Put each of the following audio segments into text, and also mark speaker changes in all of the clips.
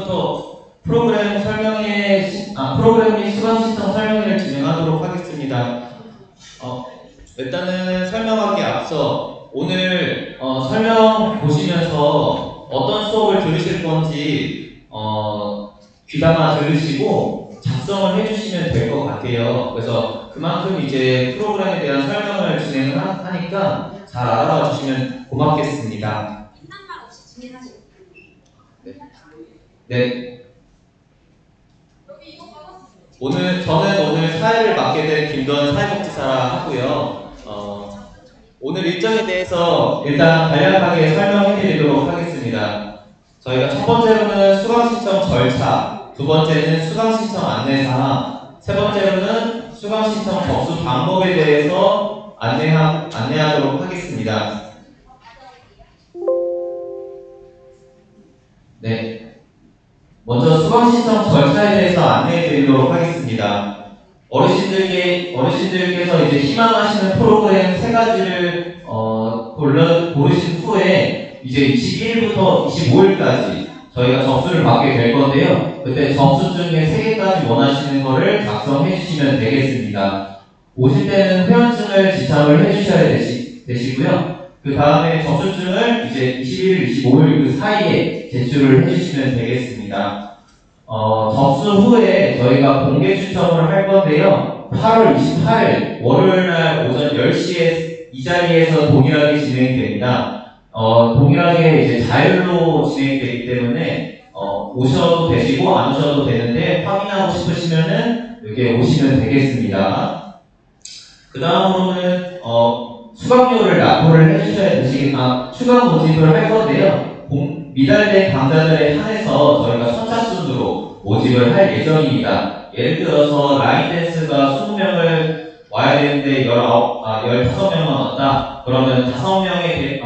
Speaker 1: 지금부터 프로그램 및 수강 신청 설명회를 진행하도록 하겠습니다. 일단은 설명하기에 앞서 오늘 설명 보시면서 어떤 수업을 들으실 건지 귀담아 들으시고 작성을 해주시면 될 것 같아요. 그래서 그만큼 이제 프로그램에 대한 설명을 진행을 하니까 잘 알아봐 주시면 고맙겠습니다.
Speaker 2: 상관 없이 진행하시고.
Speaker 1: 네. 저는 오늘 사회를 맡게 된 김도현 사회복지사라 하고요. 오늘 일정에 대해서 일단 간략하게 설명해 드리도록 하겠습니다. 저희가 첫 번째로는 수강 신청 절차, 두 번째는 수강 신청 안내사항, 세 번째로는 수강 신청 접수 방법에 대해서 안내하도록 하겠습니다. 네. 먼저 수강 신청 절차에 대해서 안내해 드리도록 하겠습니다. 어르신들께서 이제 희망하시는 프로그램 세 가지를 고르신 후에 이제 21일부터 25일까지 저희가 접수를 받게 될 건데요. 그때 접수 중에 3개까지 원하시는 거를 작성해 주시면 되겠습니다. 오실 때는 회원증을 지참을 해 주셔야 되시고요. 그 다음에 접수증을 이제 21일, 25일 그 사이에 제출을 해주시면 되겠습니다. 접수 후에 저희가 공개 추첨을 할 건데요. 8월 28일 월요일날 오전 10시에 이 자리에서 동일하게 진행됩니다. 동일하게 이제 자율로 진행되기 때문에 오셔도 되시고 안 오셔도 되는데 확인하고 싶으시면은 여기에 오시면 되겠습니다. 그 다음으로는 수강료를 납부를 해주셔야 되시겠다. 추가 모집을 할 건데요. 미달된 강좌들에 한해서 저희가 선착순으로 모집을 할 예정입니다. 예를 들어서 라인댄스가 20명을 와야 되는데 15명만 왔다. 그러면 5명의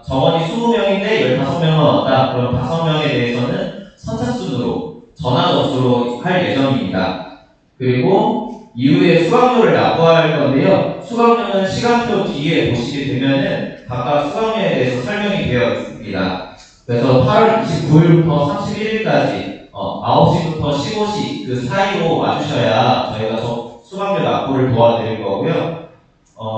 Speaker 1: 정원이 20명인데 15명만 왔다. 그럼 5명에 대해서는 선착순으로 전화 접수로 할 예정입니다. 그리고 이후에 수강료를 납부할 건데요. 수강료는 시간표 뒤에 보시게 되면은 각각 수강료에 대해서 설명이 되어 있습니다. 그래서 8월 29일부터 31일까지 9시부터 15시 그 사이로 와주셔야 저희가 수강료 납부를 도와드릴 거고요.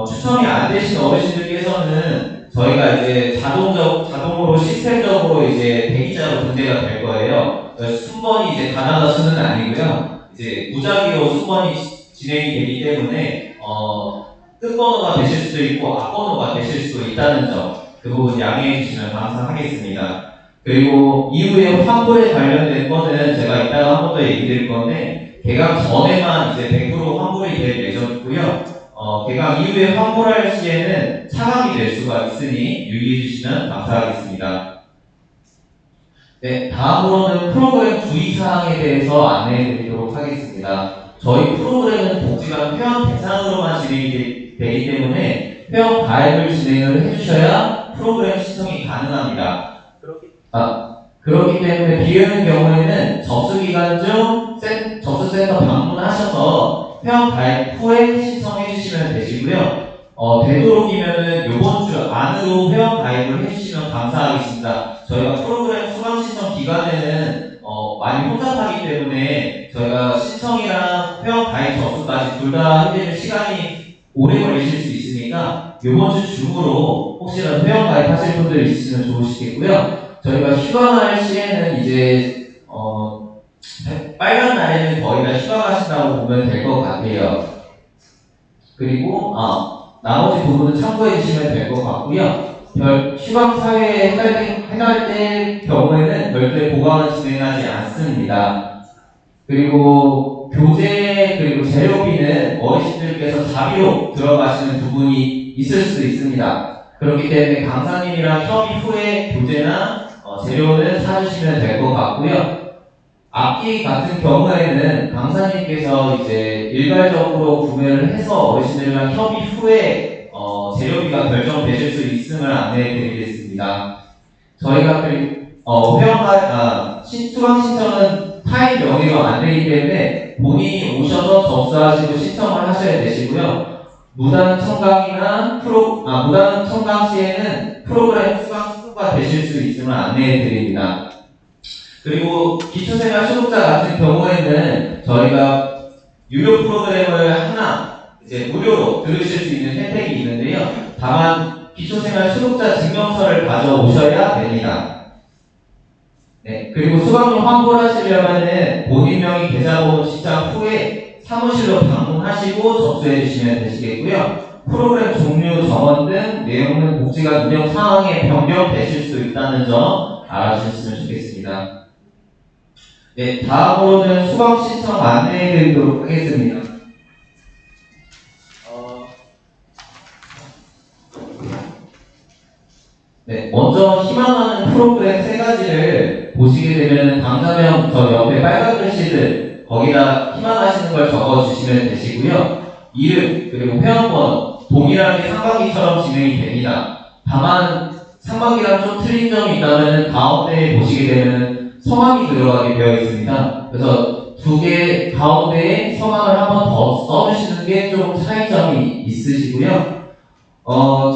Speaker 1: 추첨이 안 되신 어르신들께서는 저희가 이제 자동으로 시스템적으로 이제 대기자로 등재가 될 거예요. 순번이 이제 가나다 수는 아니고요. 이제 무작위로 순번이 진행이 되기 때문에 끝번호가 되실 수도 있고 앞번호가 되실 수도 있다는 점 그 부분 양해해 주시면 감사하겠습니다. 그리고 이후에 환불에 관련된 거는 제가 이따가 한 번 더 얘기 드릴 건데 개강 전에만 이제 100% 환불이 될 예정이고요. 개강 이후에 환불할 시에는 차감이 될 수가 있으니 유의해 주시면 감사하겠습니다. 네, 다음으로는 프로그램 주의사항에 대해서 안내해 드리도록 하겠습니다. 저희 프로그램은 복지관 회원 대상으로만 진행이 되기 때문에 회원 가입을 진행을 해주셔야 프로그램 신청이 가능합니다. 그렇기 때문에 비회원의 경우에는 접수 기간 중 접수센터 방문하셔서 회원 가입 후에 신청해 주시면 되시고요. 되도록이면은 이번 주 안으로 회원 가입을 해주시면 감사하겠습니다. 저희가 프로그램 수강 신청 기간에는 많이 혼잡하기 때문에 저희가 신청이랑 회원 가입 접수까지 둘 다 해드릴 시간이 오래 걸리실 수 있으니까 이번 주 중으로 혹시라도 회원 가입하실 분들 있으시면 좋으시겠고요. 저희가 휴강할 시에는 이제 빨간 날에는 거의 다 휴강하신다고 보면 될 것 같아요. 그리고 나머지 부분은 참고해 주시면 될 것 같고요. 휴강 사회에 해당될 경우에는 별도의 보강을 진행하지 않습니다. 그리고 교재 그리고 재료비는 어르신들께서 자비로 들어가시는 부분이 있을 수도 있습니다. 그렇기 때문에 강사님이랑 협의 후에 교재나 재료는 사주시면 될 것 같고요. 악기 같은 경우에는 강사님께서 이제 일괄적으로 구매를 해서 어르신들이랑 협의 후에 재료비가 결정되실 수 있음을 안내해 드리겠습니다. 저희가 수강 신청은 타인 명의로 안 되기 때문에 본인이 오셔서 접수하시고 신청을 하셔야 되시고요. 무단 청강이나 무단 청강 시에는 프로그램 수강 취소가 되실 수 있음을 안내해 드립니다. 그리고 기초생활 수급자 같은 경우에는 저희가 유료 프로그램을 하나 이제 무료로 들으실 수 있는 혜택이 있는데요. 다만 기초생활 수급자 증명서를 가져오셔야 됩니다. 네, 그리고 수강료 환불 하시려면은 본인 명의 계좌번호 시작 후에 사무실로 방문하시고 접수해 주시면 되시겠고요. 프로그램 종류 정원 등 내용은 복지관 운영 상황에 변경되실 수 있다는 점 알아주셨으면 좋겠습니다. 네, 다음으로는 수강 신청 안내해 드리도록 하겠습니다. 네, 먼저 희망하는 프로그램 세 가지를 보시게 되면 강사명 저 옆에 빨간 글씨들 거기다 희망하시는 걸 적어주시면 되시고요. 이름 그리고 회원번호 동일하게 상반기처럼 진행이 됩니다. 다만 상반기랑 좀 틀린 점이 있다면 가운데에 보시게 되면 성함이 들어가게 되어 있습니다. 그래서 두 개 가운데에 성함을 한 번 더 써주시는 게 좀 차이점이 있으시고요.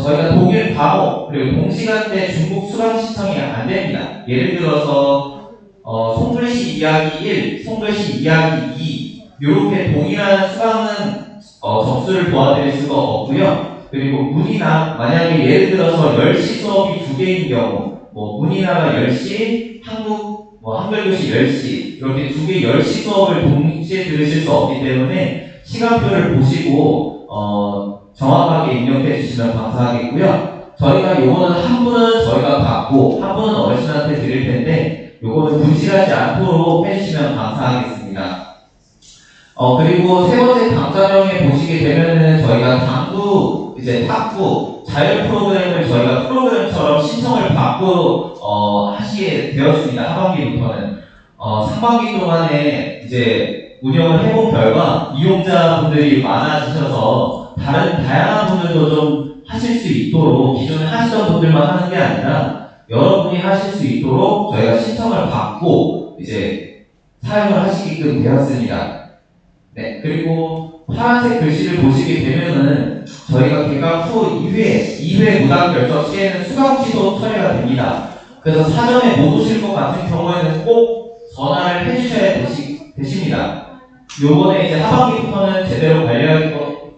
Speaker 1: 저희가 동일 과목 그리고 동시간대 중복 수강 신청이 안 됩니다. 예를 들어서 송글씨 이야기 1, 송글씨 이야기 2 이렇게 동일한 수강은 접수를 도와드릴 수가 없고요. 그리고 문이나 만약에 예를 들어서 10시 수업이 두 개인 경우 문이나가 10시, 한글교시 10시 이렇게 두 개 10시 수업을 동시에 들으실 수 없기 때문에 시간표를 보시고 정확하게 입력해 주시면 감사하겠고요. 저희가 요거는 한 분은 저희가 받고 한 분은 어르신한테 드릴 텐데 요거는 분실하지 않도록 해주시면 감사하겠습니다. 그리고 세 번째 강좌명에 보시게 되면은 저희가 당구, 이제 탁구, 자율 프로그램을 저희가 프로그램처럼 신청을 받고 하시게 되었습니다. 하반기부터는. 상반기 동안에 이제 운영을 해본 결과 이용자분들이 많아지셔서 다양한 분들도 좀 하실 수 있도록 기존에 하시던 분들만 하는 게 아니라 여러분이 하실 수 있도록 저희가 신청을 받고 이제 사용을 하시게끔 되었습니다. 네, 그리고 파란색 글씨를 보시게 되면은 저희가 개강 후 2회 무단 결석 시에는 수강 취소 처리가 됩니다. 그래서 사전에 못 오실 것 같은 경우에는 꼭 전화를 해주셔야 되십니다. 요번에 이제 하반기부터는 제대로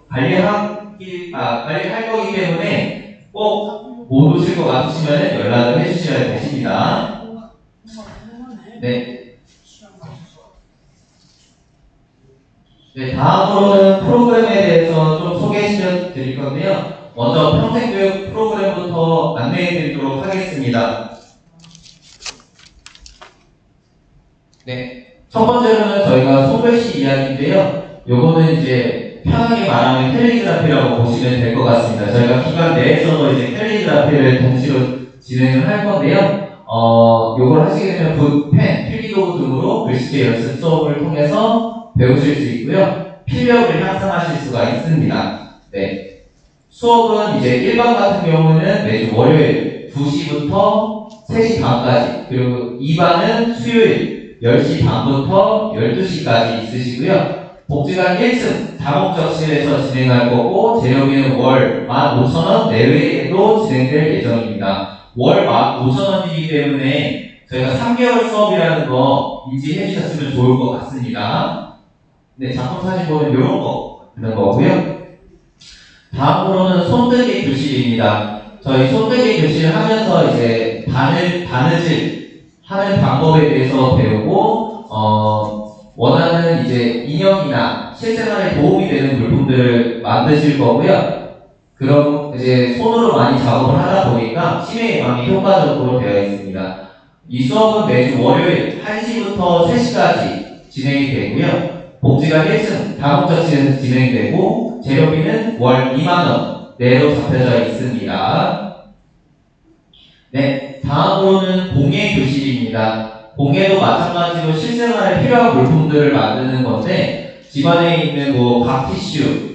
Speaker 1: 관리할 거기 때문에 꼭 못 오실 것 같으시면 연락을 해주셔야 되십니다. 네. 네, 다음으로는 프로그램에 대해서 좀 소개해 드릴 건데요. 먼저 평생교육 프로그램부터 안내해 드리도록 하겠습니다. 네, 첫 번째로는 저희가 송글씨 이야기인데요. 요거는 이제 편하게 말하면 캘리그라피라고 보시면 될 것 같습니다. 저희가 기관 내에서도 이제 캘리그라피를 동시로 진행을 할 건데요. 요걸 하시게 되면 붓펜, 필기도구 등으로 글씨체 연습 수업을 통해서 배우실 수 있고요. 필력을 향상하실 수가 있습니다. 네. 수업은 이제 1반 같은 경우는 매주 월요일 2시부터 3시 반까지, 그리고 2반은 수요일 10시 반부터 12시까지 있으시고요. 복지관 1층 다목적실에서 진행할 거고, 재료비는 월 15,000원 내외에도 진행될 예정입니다. 월 15,000원이기 때문에 저희가 3개월 수업이라는 거 인지해 주셨으면 좋을 것 같습니다. 네, 작품 사진 보면 이런 거 있는 거고요. 다음으로는 손뜨기 교실입니다. 저희 손뜨기 교실 하면서 이제 바느질 하는 방법에 대해서 배우고, 원하는 이제 인형이나 실생활에 도움이 되는 물품들을 만드실 거고요. 그럼 이제 손으로 많이 작업을 하다 보니까 치매 예방에 효과적으로 되어 있습니다. 이 수업은 매주 월요일 1시부터 3시까지 진행이 되고요. 복지관 1층 다목적실에서 진행되고, 재료비는 월 2만원 내로 잡혀져 있습니다. 네, 다음으로는 공예 교실입니다. 공예도 마찬가지로 실생활에 필요한 물품들을 만드는 건데, 집안에 있는 각티슈,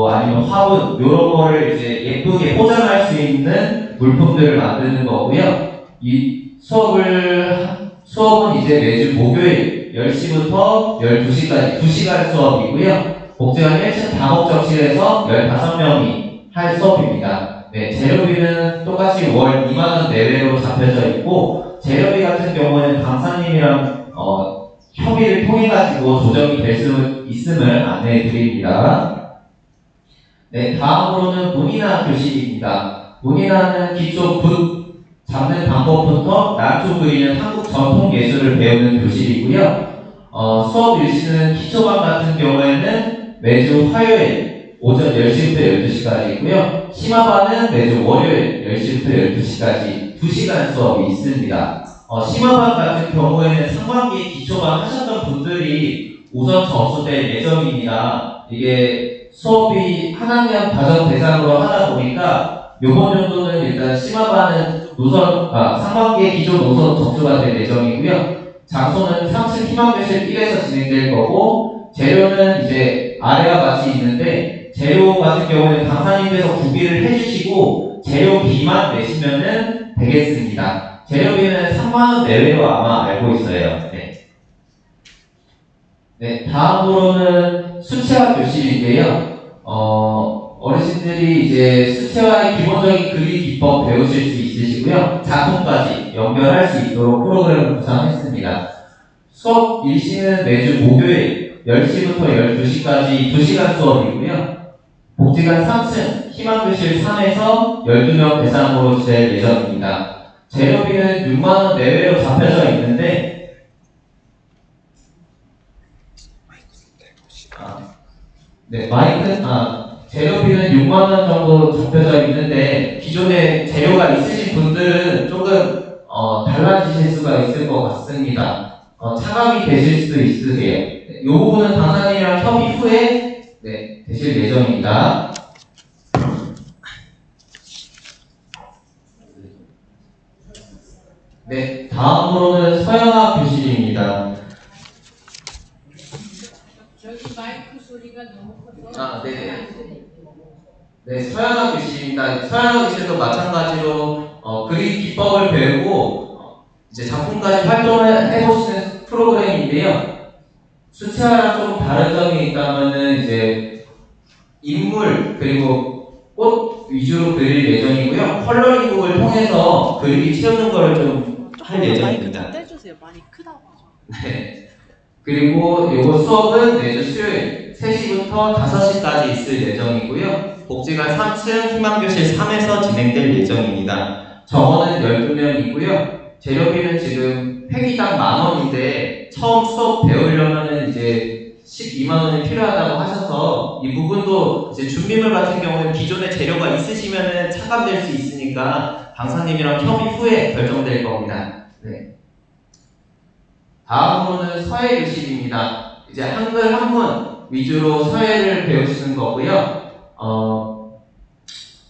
Speaker 1: 아니면 화분, 요런 거를 이제 예쁘게 포장할 수 있는 물품들을 만드는 거고요. 이 수업은 이제 매주 목요일 10시부터 12시까지 2시간 수업이고요. 복지관 1층 다목적실에서 15명이 할 수업입니다. 네, 재료비는 똑같이 월 2만원 내외로 잡혀져 있고, 재료비 같은 경우에는 강사님이랑 협의를 통해 가지고 조정이 될 수 있음을 안내해 드립니다. 네, 다음으로는 문인화 교실입니다. 문인화는 기초 붓 잡는 방법부터 난초 그리는 한국 전통 예술을 배우는 교실이고요. 수업 일시는 기초반 같은 경우에는 매주 화요일 오전 10시부터 12시까지고요. 심화반은 매주 월요일 10시부터 12시까지 2시간 수업이 있습니다. 심화반 같은 경우에는 상반기 기초반 하셨던 분들이 우선 접수될 예정입니다. 이게 수업이 한 학년 과정 대상으로 하다 보니까 요번 연도는 일단 심화반은 상반기에 기존 노선 접수가 될 예정이고요. 장소는 3층 희망교실 1에서 진행될 거고, 재료는 이제 아래와 같이 있는데, 재료 같은 경우는 강사님께서 구비를 해주시고, 재료비만 내시면은 되겠습니다. 재료비는 3만원 내외로 아마 알고 있어요. 네, 다음으로는 수채화 교실인데요. 어르신들이 이제 수채화의 기본적인 그리기 기법 배우실 수 있으시고요. 작품까지 연결할 수 있도록 프로그램을 구상했습니다. 수업 일시는 매주 목요일 10시부터 12시까지 2시간 수업이고요. 복지관 3층 희망교실 3에서 12명 대상으로 될 예정입니다. 재료비는 6만원 내외로 잡혀져 있는데 재료비는 6만원 정도 잡혀져 있는데 기존에 재료가 있으신 분들은 조금 달라지실 수가 있을 것 같습니다. 차감이 되실 수도 있으세요. 이 부분은 강사님이랑 협의 후에 되실 예정입니다. 네, 다음으로는 서영학 교실입니다.
Speaker 2: 저기 마이크 소리가 너무 커서.
Speaker 1: 네, 서양학 교실입니다. 서양학 교실도 마찬가지로 그리기 기법을 배우고 이제 작품까지 활동을 해보시는 프로그램인데요. 수채화랑 좀 다른 점이 있다면은 이제 인물 그리고 꽃 위주로 그릴 예정이고요. 컬러링북을 통해서 그리기 채우는 걸 좀 할 예정입니다.
Speaker 2: 마이크 좀 떼주세요. 많이 크다고.
Speaker 1: 네. 그리고 요거 수업은 매주 수요일 3시부터 5시까지 있을 예정이고요. 복지관 3층 희망교실 3에서 진행될 예정입니다. 정원은 12명이고요. 재료비는 지금 회기당 10,000원인데 처음 수업 배우려면은 이제 12만원이 필요하다고 하셔서 이 부분도 이제 준비물 같은 경우는 기존에 재료가 있으시면은 차감될 수 있으니까 강사님이랑 협의 후에 결정될 겁니다. 네. 다음으로는 서예 교실입니다. 이제 한글 한문 위주로 서예를 배우시는 거고요.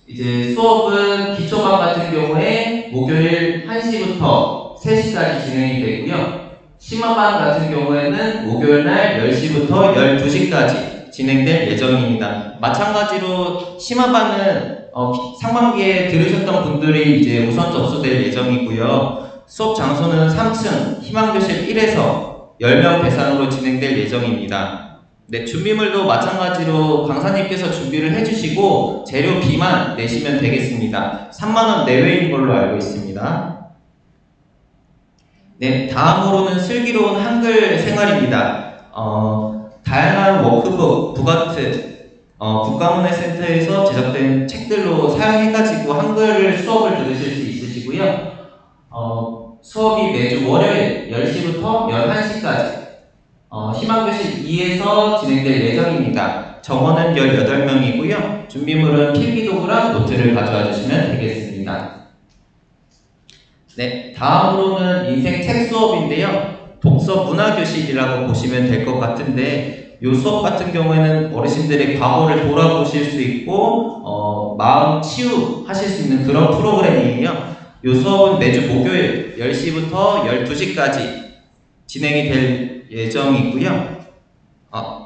Speaker 1: 이제 수업은 기초반 같은 경우에 목요일 1시부터 3시까지 진행이 되고요. 심화반 같은 경우에는 목요일날 10시부터 12시까지 진행될 예정입니다. 마찬가지로 심화반은 상반기에 들으셨던 분들이 이제 우선 접수될 예정이고요. 수업 장소는 3층 희망교실 1에서 10명 대상으로 진행될 예정입니다. 네, 준비물도 마찬가지로 강사님께서 준비를 해주시고 재료비만 내시면 되겠습니다. 3만원 내외인 걸로 알고 있습니다. 네, 다음으로는 슬기로운 한글 생활입니다. 다양한 워크북, 북아트, 국가문예센터에서 제작된 책들로 사용해가지고 한글 수업을 들으실 수 있으시고요. 수업이 매주 월요일 10시부터 11시까지 희망교실 2에서 진행될 예정입니다. 정원은 18명이고요. 준비물은 필기도구랑 노트를 가져와 주시면 되겠습니다. 네, 다음으로는 인생 책 수업인데요. 독서 문화교실이라고 보시면 될 것 같은데 이 수업 같은 경우에는 어르신들의 과거를 돌아보실 수 있고 마음 치유하실 수 있는 그런 프로그램이에요. 이 수업은 매주 목요일 10시부터 12시까지 진행이 될 예정이고요.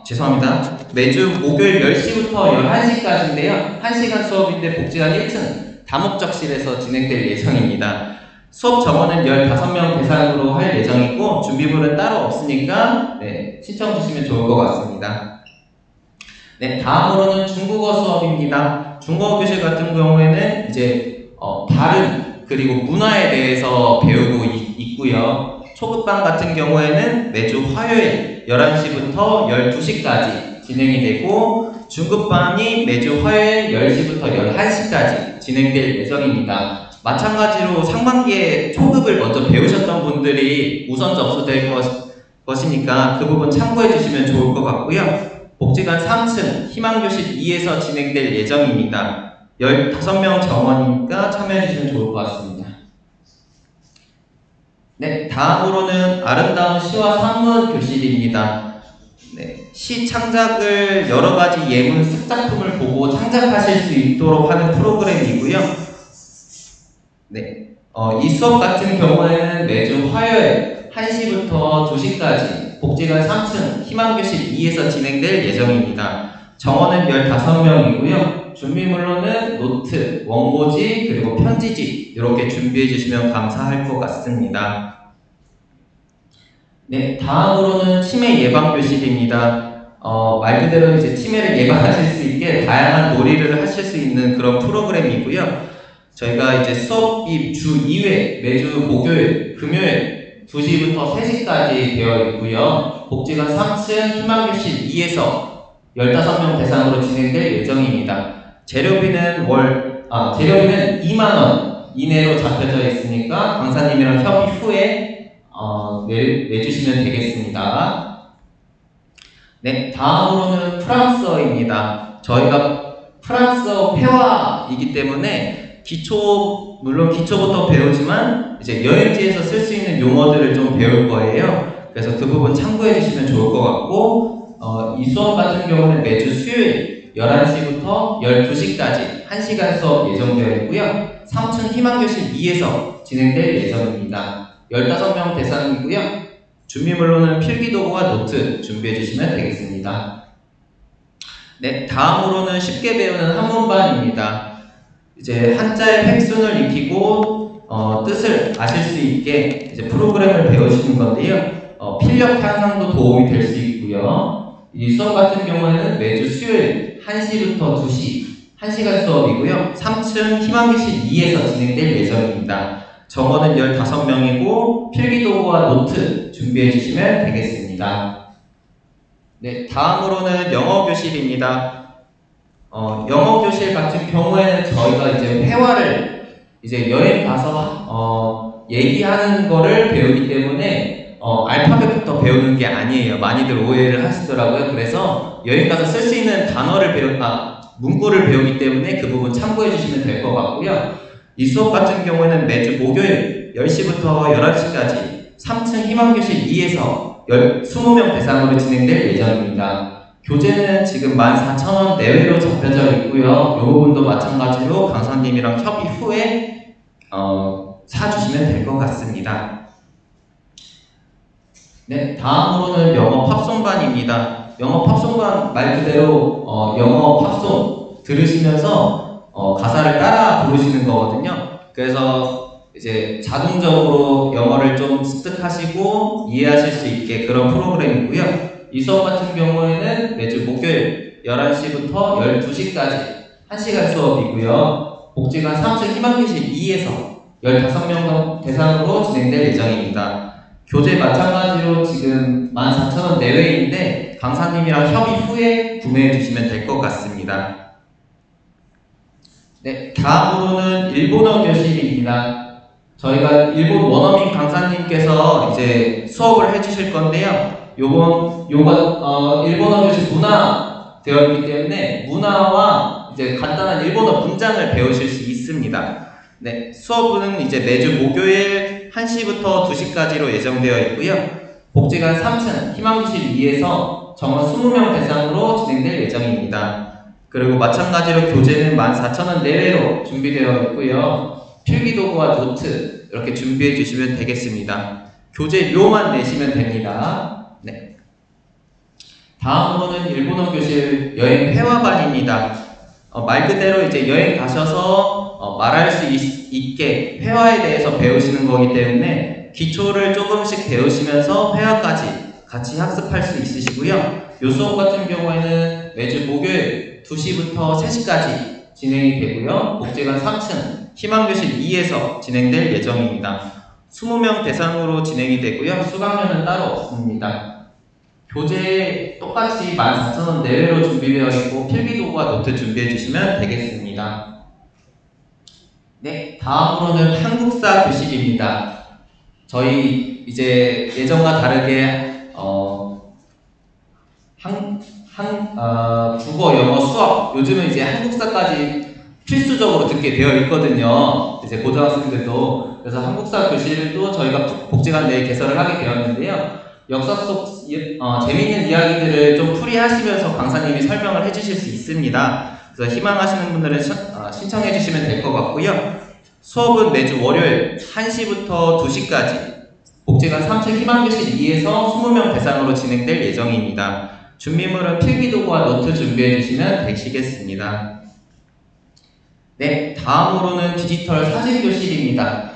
Speaker 1: 죄송합니다. 매주 목요일 10시부터 11시까지인데요. 1시간 수업인데 복지관 1층 다목적실에서 진행될 예정입니다. 수업 정원은 15명 대상으로 할 예정이고 준비물은 따로 없으니까 신청 주시면 좋을 것 같습니다. 네, 다음으로는 중국어 수업입니다. 중국어 교실 같은 경우에는 이제 발음 그리고 문화에 대해서 배우고 있고요. 초급반 같은 경우에는 매주 화요일 11시부터 12시까지 진행이 되고, 중급반이 매주 화요일 10시부터 11시까지 진행될 예정입니다. 마찬가지로 상반기에 초급을 먼저 배우셨던 분들이 우선 접수될 것이니까 그 부분 참고해 주시면 좋을 것 같고요. 복지관 3층 희망교실 2에서 진행될 예정입니다. 15명 정원이니까 참여해 주시면 좋을 것 같습니다. 네, 다음으로는 아름다운 시와 산문 교실입니다. 네, 시 창작을 여러 가지 예문 습작품을 보고 창작하실 수 있도록 하는 프로그램이고요. 네, 이 수업 같은 경우에는 매주 화요일 1시부터 2시까지 복지관 3층 희망교실 2에서 진행될 예정입니다. 정원은 15명이고요. 준비물로는 노트, 원고지, 그리고 편지지 이렇게 준비해 주시면 감사할 것 같습니다. 네, 다음으로는 치매 예방 교실입니다. 말 그대로 이제 치매를 예방하실 수 있게 다양한 놀이를 하실 수 있는 그런 프로그램이고요. 저희가 이제 수업이 주 2회 매주 목요일, 금요일 2시부터 3시까지 되어 있고요. 복지관 3층 희망교실 2에서 15명 대상으로 진행될 예정입니다. 재료비는 2만원 이내로 잡혀져 있으니까 강사님이랑 협의 후에 내주시면 되겠습니다. 네, 다음으로는 프랑스어입니다. 저희가 프랑스어 회화이기 때문에 물론 기초부터 배우지만 이제 여행지에서 쓸 수 있는 용어들을 좀 배울 거예요. 그래서 그 부분 참고해 주시면 좋을 것 같고, 이 수업 같은 경우는 매주 수요일 11시부터 12시까지 1시간 수업 예정되어 있고요. 3층 희망교실 2에서 진행될 예정입니다. 15명 대상이고요. 준비물로는 필기도구와 노트 준비해 주시면 되겠습니다. 네, 다음으로는 쉽게 배우는 한문반입니다. 이제 한자의 획순을 익히고 뜻을 아실 수 있게 이제 프로그램을 배우시는 건데요. 필력 향상도 도움이 될 수 있고요. 이 수업 같은 경우에는 매주 수요일 1시부터 2시 1시간 수업이고요. 3층 희망교실 2에서 진행될 예정입니다. 정원은 15명이고 필기도구와 노트 준비해 주시면 되겠습니다. 네, 다음으로는 영어교실입니다. 영어교실 같은 경우에는 저희가 이제 회화를 이제 여행 가서 얘기하는 거를 배우기 때문에 알파벳부터 배우는 게 아니에요. 많이들 오해를 하시더라고요. 그래서 여행 가서 쓸 수 있는 문구를 배우기 때문에 그 부분 참고해 주시면 될 것 같고요. 이 수업 같은 경우에는 매주 목요일 10시부터 11시까지 3층 희망교실 2에서 20명 대상으로 진행될 예정입니다. 교재는 지금 14,000원 내외로 잡혀져 있고요. 이 부분도 마찬가지로 강사님이랑 협의 후에 사주시면 될 것 같습니다. 네, 다음으로는 영어 팝송반입니다. 영어 팝송반 말 그대로 영어 팝송 들으시면서 가사를 따라 부르시는 거거든요. 그래서 이제 자동적으로 영어를 좀 습득하시고 이해하실 수 있게 그런 프로그램이고요. 이 수업 같은 경우에는 매주 목요일 11시부터 12시까지 1시간 수업이고요. 복지관 3층 희망교실 2에서 15명 대상으로 진행될 예정입니다. 교재 마찬가지로 지금 14,000원 내외인데 강사님이랑 협의 후에 구매해 주시면 될 것 같습니다. 네, 다음으로는 일본어 교실입니다. 저희가 일본 원어민 강사님께서 이제 수업을 해주실 건데요. 일본어 교실 문화 되어 있기 때문에 문화와 이제 간단한 일본어 문장을 배우실 수 있습니다. 네, 수업은 이제 매주 목요일 1시부터 2시까지로 예정되어 있고요. 복지관 3층 희망교실 2에서 정원 20명 대상으로 진행될 예정입니다. 그리고 마찬가지로 교재는 14,000원 내외로 준비되어 있고요. 필기도구와 노트 이렇게 준비해 주시면 되겠습니다. 교재료만 내시면 됩니다. 네. 다음으로는 일본어 교실 여행 회화반입니다. 말 그대로 이제 여행 가셔서 말할 수 있게 회화에 대해서 배우시는 거기 때문에 기초를 조금씩 배우시면서 회화까지 같이 학습할 수 있으시고요. 요 수업 같은 경우에는 매주 목요일 2시부터 3시까지 진행이 되고요. 복지관 3층 희망교실 2에서 진행될 예정입니다. 20명 대상으로 진행이 되고요. 수강료는 따로 없습니다. 교재 똑같이 14,000원 내외로 준비되어 있고 필기도구와 노트 준비해 주시면 되겠습니다. 네, 다음으로는 한국사 교실입니다. 저희 이제 예전과 다르게 국어, 영어, 수학 요즘은 이제 한국사까지 필수적으로 듣게 되어 있거든요. 이제 고등학생들도. 그래서 한국사 교실도 저희가 복지관 내에 개설을 하게 되었는데요. 역사 속 재미있는 이야기들을 좀 풀이하시면서 강사님이 설명을 해주실 수 있습니다. 그래서 희망하시는 분들은 신청해 주시면 될 것 같고요. 수업은 매주 월요일 1시부터 2시까지 복지관 3층 희망교실 2에서 20명 대상으로 진행될 예정입니다. 준비물은 필기도구와 노트 준비해 주시면 되시겠습니다. 네, 다음으로는 디지털 사진교실입니다.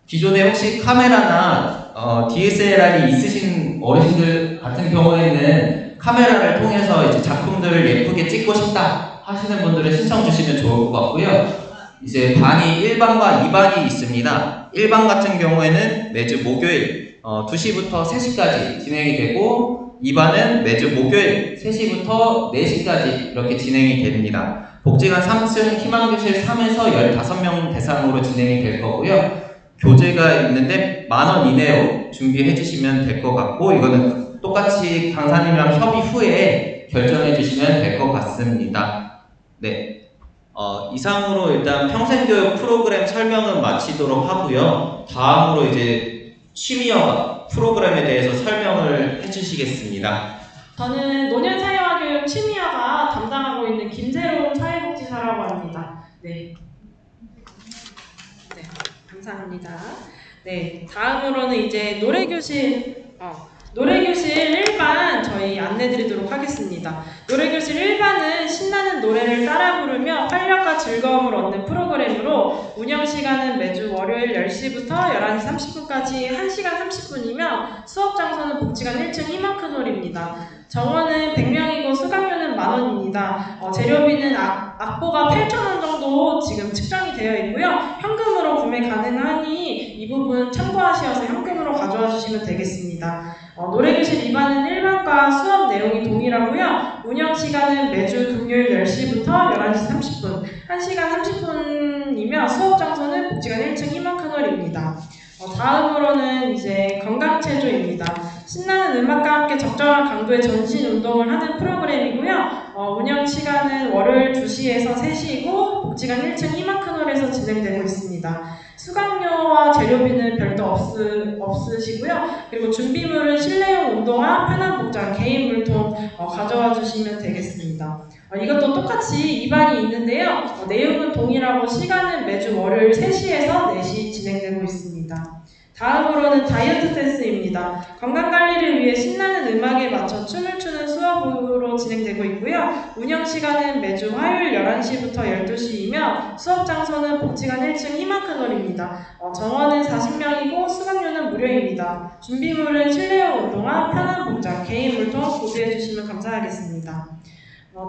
Speaker 1: 기존에 혹시 카메라나 DSLR이 있으신 어르신들 같은 경우에는 카메라를 통해서 이제 작품들을 예쁘게 찍고 싶다 하시는 분들은 신청 주시면 좋을 것 같고요. 이제 반이 1반과 2반이 있습니다. 1반 같은 경우에는 매주 목요일 2시부터 3시까지 진행이 되고 2반은 매주 목요일 3시부터 4시까지 이렇게 진행이 됩니다. 복지관 3층 희망교실 3에서 15명 대상으로 진행이 될 거고요. 교재가 있는데 10,000원 이내로 준비해 주시면 될 것 같고 이거는 똑같이 강사님이랑 협의 후에 결정해 주시면 될 것 같습니다. 네. 이상으로 일단 평생교육 프로그램 설명은 마치도록 하고요. 다음으로 이제 취미여가 프로그램에 대해서 설명을 해주시겠습니다.
Speaker 3: 저는 노년사회화교육 취미여가 담당하고 있는 김재롱 사회복지사라고 합니다. 네, 감사합니다. 네, 다음으로는 이제 노래교실 1반 저희 안내드리도록 하겠습니다. 노래교실 1반은 신나는 노래를 따라 부르며 활력과 즐거움을 얻는 프로그램으로 운영시간은 매주 월요일 10시부터 11시 30분까지 1시간 30분이며 수업장소는 복지관 1층 희망큰홀입니다. 정원은 100명이고 수강료는 10,000원입니다. 재료비는 악보가 8,000원 정도 지금 측정이 되어 있고요. 현금으로 구매 가능하니 이 부분 참고하셔서 현금으로 가져와 주시면 되겠습니다. 노래교실 2반은 1반과 수업 내용이 동일하고요. 운영시간은 매주 금요일 10시부터 11시 30분, 1시간 30분이며 수업장소는 복지관 1층 희망큰홀입니다. 다음으로는 이제 건강체조입니다. 신나는 음악과 함께 적절한 강도의 전신 운동을 하는 프로그램이고요. 운영시간은 월요일 2시에서 3시이고 복지관 1층 희망큰홀에서 진행되고 있습니다. 수강료와 재료비는 별도 없으시고요. 그리고 준비물은 실내용 운동화, 편한 복장, 개인 물통 가져와 주시면 되겠습니다. 이것도 똑같이 2반이 있는데요. 내용은 동일하고 시간은 매주 월요일 3시에서 4시 진행되고 있습니다. 다음으로는 다이어트 댄스입니다. 건강관리를 위해 신나는 음악에 맞춰 춤을 추는 수업으로 진행되고 있고요. 운영시간은 매주 화요일 11시부터 12시이며 수업장소는 복지관 1층 희망큰홀입니다. 정원은 40명이고 수강료는 무료입니다. 준비물은 실내용 운동화, 편한 복장, 개인 물통 구비해 주시면 감사하겠습니다.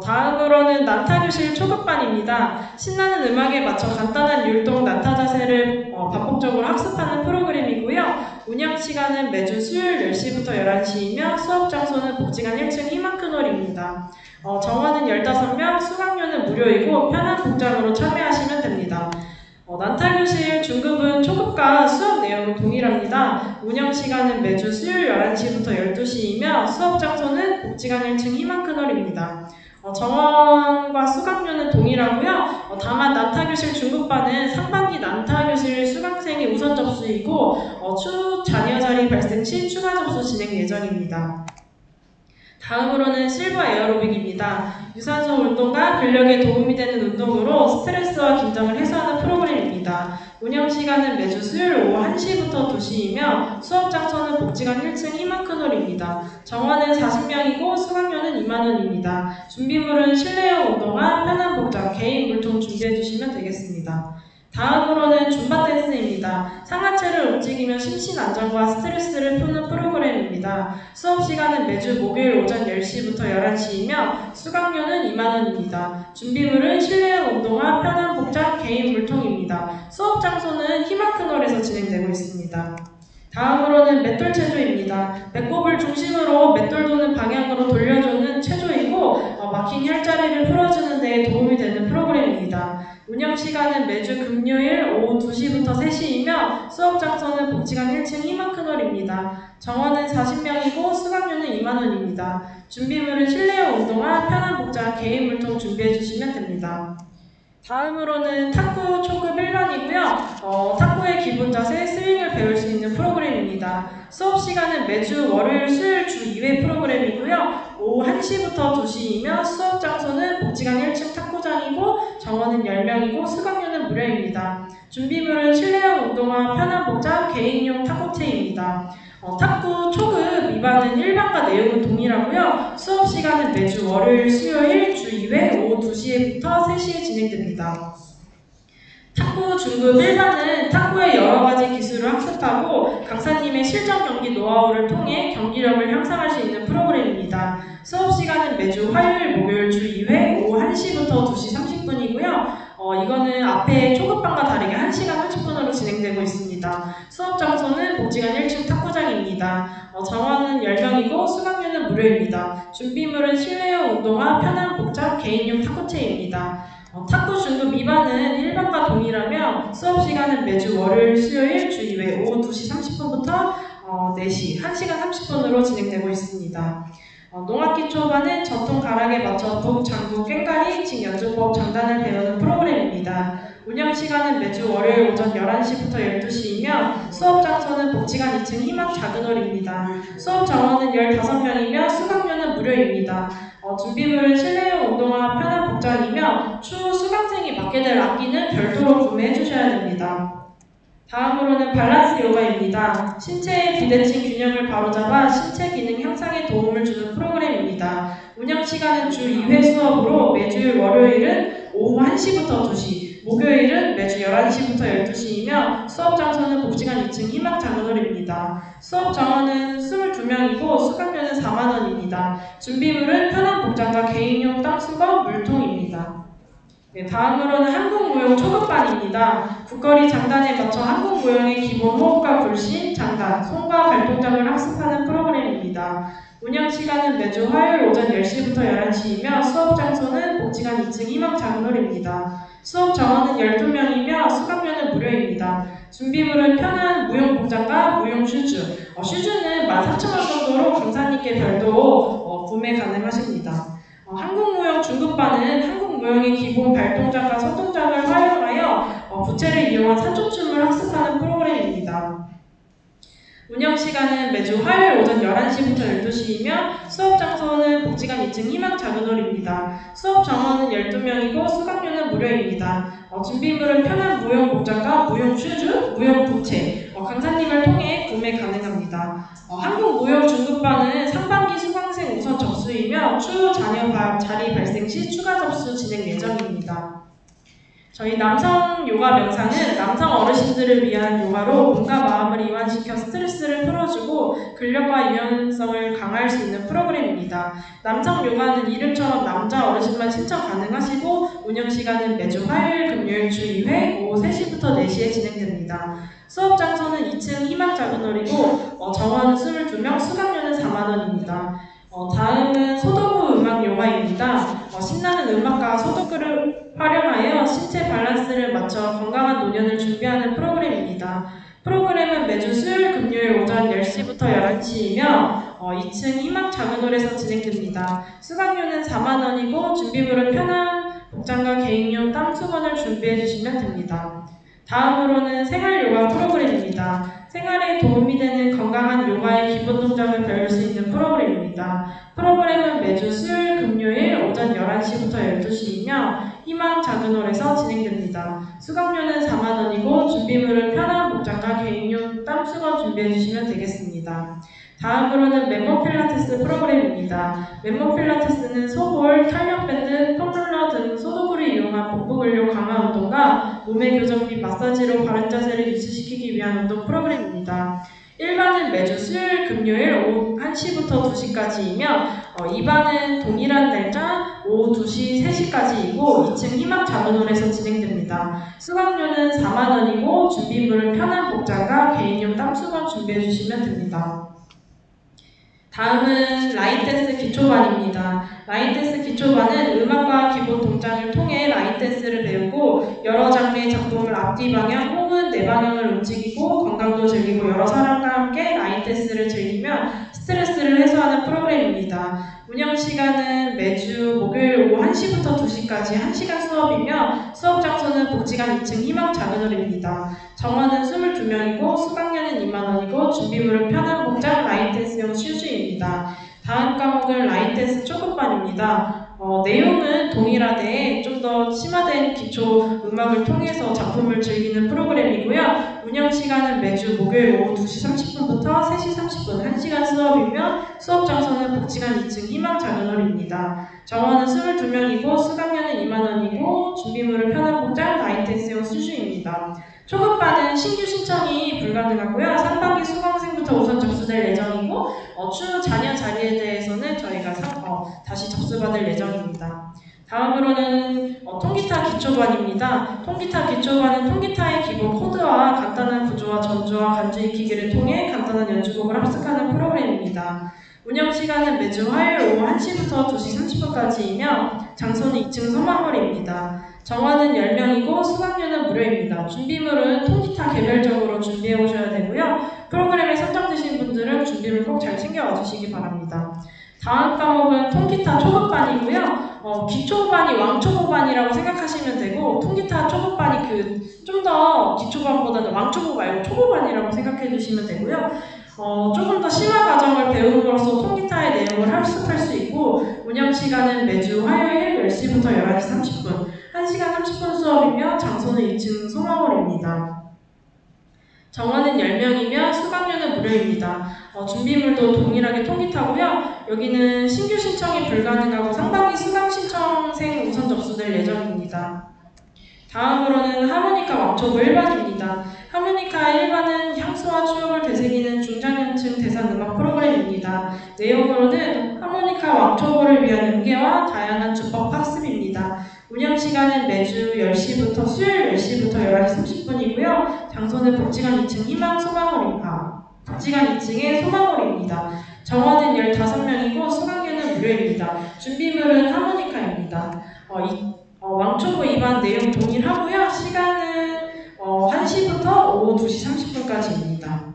Speaker 3: 다음으로는 난타교실 초급반입니다. 신나는 음악에 맞춰 간단한 율동 난타 자세를 반복적으로 학습하는 프로그램이고요. 운영시간은 매주 수요일 10시부터 11시이며 수업장소는 복지관 1층 희망큰홀입니다. 정원은 15명, 수강료는 무료이고 편한 복장으로 참여하시면 됩니다. 난타교실 중급은 초급과 수업 내용은 동일합니다. 운영시간은 매주 수요일 11시부터 12시이며 수업장소는 복지관 1층 희망큰홀입니다. 정원과 수강료는 동일하고요. 다만 난타교실 중급반은 상반기 난타교실 수강생이 우선 접수이고 추후 자녀 자리 발생 시 추가 접수 진행 예정입니다. 다음으로는 실버 에어로빅입니다. 유산소 운동과 근력에 도움이 되는 운동으로 스트레스와 긴장을 해소하는 프로그램입니다. 운영시간은 매주 수요일 오후 1시부터 2시이며 수업장소는 복지관 1층 희망큰홀입니다. 정원은 40명이고 수강료는 20,000원입니다. 준비물은 실내용 운동화, 편한 복장, 개인 물통 준비해 주시면 되겠습니다. 다음으로는 줌바 댄스입니다. 상하체를 움직이며 심신 안정과 스트레스를 푸는 프로그램입니다. 진행됩니다. 수업 시간은 매주 목요일 오전 10시부터 11시이며 수강료는 2만원입니다. 준비물은 실내용 운동화, 편한 복장, 개인 물통입니다. 수업 장소는 희망터널에서 진행되고 있습니다. 다음으로는 맷돌 체조입니다. 배꼽을 중심으로 맷돌 도는 방향으로 돌려주는 체조이고 막힌 혈자리를 풀어주는 데 도움이 되는 프로그램입니다. 운영 시간은 매주 금요일 오후 2시부터 3시이며 수업 장소는 복지관 1층 희망터널입니다. 정원은 40명이고 수강료는 2만원입니다. 준비물은 실내용 운동화, 편한 복장, 개인 물통 준비해 주시면 됩니다. 다음으로는 탁구 초급 1반이고요. 탁구의 기본 자세, 스윙을 배울 수 있는 프로그램입니다. 수업 시간은 매주 월요일, 수요일 주 2회 프로그램이고요. 오후 1시부터 2시이며 수업 장소는 복지관 1층 탁구장이고 정원은 10명이고 수강료는 무료입니다. 준비물은 실내용 운동화, 편한 복장, 개인용 탁구채입니다. 탁구 초급 2반은 1반과 내용은 동일하고요. 수업 시간은 매주 월요일, 수요일 주 2회 오후 2시부터 3시에 진행됩니다. 탁구 중급 1반은 탁구의 여러 가지 기술을 학습하고 강사님의 실전 경기 노하우를 통해 경기력을 향상할 수 있는 프로그램입니다. 수업 시간은 매주 화요일, 목요일 주 2회 오후 1시부터 2시 30분이고요. 이거는 앞에 초급반과 다르게 1시간 30분으로 진행되고 있습니다. 수업 장소는 복지관 1층 탁구장입니다. 정원은 10명이고 수강료는 무료입니다. 준비물은 실내용 운동화, 편한 복장, 개인용 탁구채입니다. 탁구 중급 2반은 1반과 동일하며 수업 시간은 매주 월요일, 수요일 주 2회 오후 2시 30분부터 4시 1시간 30분으로 진행되고 있습니다. 농악기 초반은 전통 가락에 맞춰 북, 장구, 꽹과리, 직 연주법, 장단을 배우는 프로그램입니다. 운영 시간은 매주 월요일 오전 11시부터 12시이며 수업 장소는 복지관 2층 희망 작은홀입니다. 수업 정원은 15명이며 수강료는 무료입니다. 준비물은 실내용 운동화, 편한 복장이며 추후 수강생이 맡게 될 악기는 별도로 구매해 주셔야 됩니다. 다음으로는 밸런스 요가입니다. 신체의 비대칭 균형을 바로잡아 신체 기능 향상에 도움을 주는 프로그램입니다. 운영 시간은 주 2회 수업으로 매주 월요일은 오후 1시부터 2시, 목요일은 매주 11시부터 12시이며 수업 장소는 복지관 2층 희망 작은홀입니다. 수업 정원은 22명이고 수강료는 4만원입니다. 준비물은 편한 복장과 개인용 땀수건, 물통입니다. 다음으로는 한국무용 초급반입니다. 국거리 장단에 맞춰 한국무용의 기본 호흡과 굴신, 장단, 손과 발동작을 학습하는 프로그램입니다. 운영 시간은 매주 화요일 오전 10시부터 11시이며 수업 장소는 복지관 2층 희망 작은홀입니다. 수업 정원은 12명이며 수강료는 무료입니다. 준비물은 편한 무용 복장과 무용 슈즈, 슈즈는 14,000원 정도로 강사님께 별도 구매 가능하십니다. 한국무용 중급반은 한국무용의 기본 발동작과 손동작을 활용하여 부채를 이용한 산초춤을 학습하는 프로그램입니다. 운영 시간은 매주 화요일 오전 11시부터 12시이며 수업 장소는 복지관 2층 희망 작은홀입니다. 수업 정원은 12명이고 수강료는 무료입니다. 준비물은 편한 무용 복장과 무용 슈즈, 무용 부채, 강사님을 통해 구매 가능합니다. 한국 무용 중급반은 상반기 수강생 우선 접수이며 추후 자녀 자리 발생 시 추가 접수 진행 예정입니다. 저희 남성 요가 명상은 남성 어르신들을 위한 요가로 몸과 마음을 이완시켜 스트레스를 풀어주고 근력과 유연성을 강화할 수 있는 프로그램입니다. 남성 요가는 이름처럼 남자 어르신만 신청 가능하시고 운영 시간은 매주 화요일, 금요일 주 2회 오후 3시부터 4시에 진행됩니다. 수업 장소는 2층 희망 작은홀이고 정원은 22명, 수강료는 4만원입니다. 다음은 소도구 음악 요가입니다. 신나는 음악과 소도구를 활용하여 신체 밸런스를 맞춰 건강한 노년을 준비하는 프로그램입니다. 프로그램은 매주 수요일, 금요일 오전 10시부터 11시이며 2층 희망 작은홀에서 진행됩니다. 수강료는 4만원이고 준비물은 편한 복장과 개인용 땀수건을 준비해 주시면 됩니다. 다음으로는 생활 요가 프로그램입니다. 생활에 도움이 되는 건강한 요가의 기본 동작을 배울 수 있는 프로그램입니다. 프로그램은 매주 수요일, 금요일 오전 11시부터 12시이며 희망 작은홀에서 진행됩니다. 수강료는 4만원이고 준비물은 편한 복장과 개인용 땀수건 준비해 주시면 되겠습니다. 다음으로는 맨몸 필라테스 프로그램입니다. 맨몸 필라테스는 소볼, 탄력밴드, 폼롤러 등 소도구를 이용한 복부 근력 강화 운동과 몸의 교정 및 마사지로 바른 자세를 유지시키기 위한 운동 프로그램입니다. 1반은 매주 수요일, 금요일 오후 1시부터 2시까지이며 2반은 동일한 날짜 오후 2시, 3시까지이고 2층 희망자문홀에서 진행됩니다. 수강료는 4만 원이고 준비물은 편한 복장과 개인용 땀수건 준비해 주시면 됩니다. 다음은 라인댄스 기초반입니다. 라인댄스 기초반은 음악과 기본 동작을 통해 라인댄스를 배우고 여러 장르의 작품을 앞뒤 방향 혹은 내 방향을 움직이고 건강도 즐기고 여러 사람과 함께 라인댄스를 즐기며 스트레스를 해소하는 프로그램입니다. 운영 시간은 매주 목요일 오후 1시부터 2시까지 1시간 수업이며 수업 장소는 복지관 2층 희망자문홀입니다. 정원은 22명이고 수강료는 2만 원이고 준비물은 편한 복장, 라인댄스용 슈즈입니다. 다음 과목은 라인댄스 초급반입니다. 내용은 동일하되 좀 더 심화된 기초 음악을 통해서 작품을 즐기는 프로그램이고요. 운영 시간은 매주 목요일 오후 2시 30분부터 3시 30분 1시간 수업이며 수업 장소는 복지관 2층 희망자문홀입니다. 정원은 22명이고 수강료는 2만 원이고 준비물은 편한 복장, 라인댄스용 슈즈입니다. 초급반은 신규 신청이 불가능하고요. 상반기 수강생부터 우선 접수될 예정이고 추후 자녀 자리에 대해서는 저희가 다시 접수받을 예정입니다. 다음으로는 통기타 기초반입니다. 통기타 기초반은 통기타의 기본 코드와 간단한 구조와 전주와 간주 익히기를 통해 간단한 연주곡을 합숙하는 프로그램입니다. 운영 시간은 매주 화요일 오후 1시부터 2시 30분까지이며 장소는 2층 소망홀입니다. 정원은 10명이고 수강료는 무료입니다. 준비물은 통기타 개별적으로 준비해 오셔야 되고요. 프로그램에 선정되신 분들은 준비물 꼭 잘 챙겨와 주시기 바랍니다. 다음 과목은 통기타 초급반이고요. 기초반이 왕초보반이라고 생각하시면 되고 통기타 초급반이 좀 더 기초반보다는 왕초보 말고 초보반이라고 생각해 주시면 되고요. 조금 더 심화 과정을 배움으로써 통기타의 내용을 합숙할 수 있고 운영 시간은 매주 화요일 10시부터 11시 30분 1시간 30분 수업이며 장소는 2층 소망홀입니다. 정원은 10명이며 수강료는 무료입니다. 준비물도 동일하게 통기타고요. 여기는 신규 신청이 불가능하고 상반기 수강 신청생 우선 접수될 예정입니다. 다음으로는 하모니카 왕초보 1반입니다. 하모니카 1반은 향수와 추억을 되새기는 중장년층 대상음악 프로그램입니다. 내용으로는 하모니카 왕초보를 위한 음계와 다양한 주법 학습입니다. 운영 시간은 매주 10시부터 수요일 10시부터 11시 30분이고요. 장소는 복지관 2층 희망 소망홀입니다. 복지관 2층의 소망홀입니다. 정원은 15명이고 수강료는 무료입니다. 준비물은 하모니카입니다. 왕초보 2반 내용 동일하고요. 시간은 1시부터 오후 2시 30분까지입니다.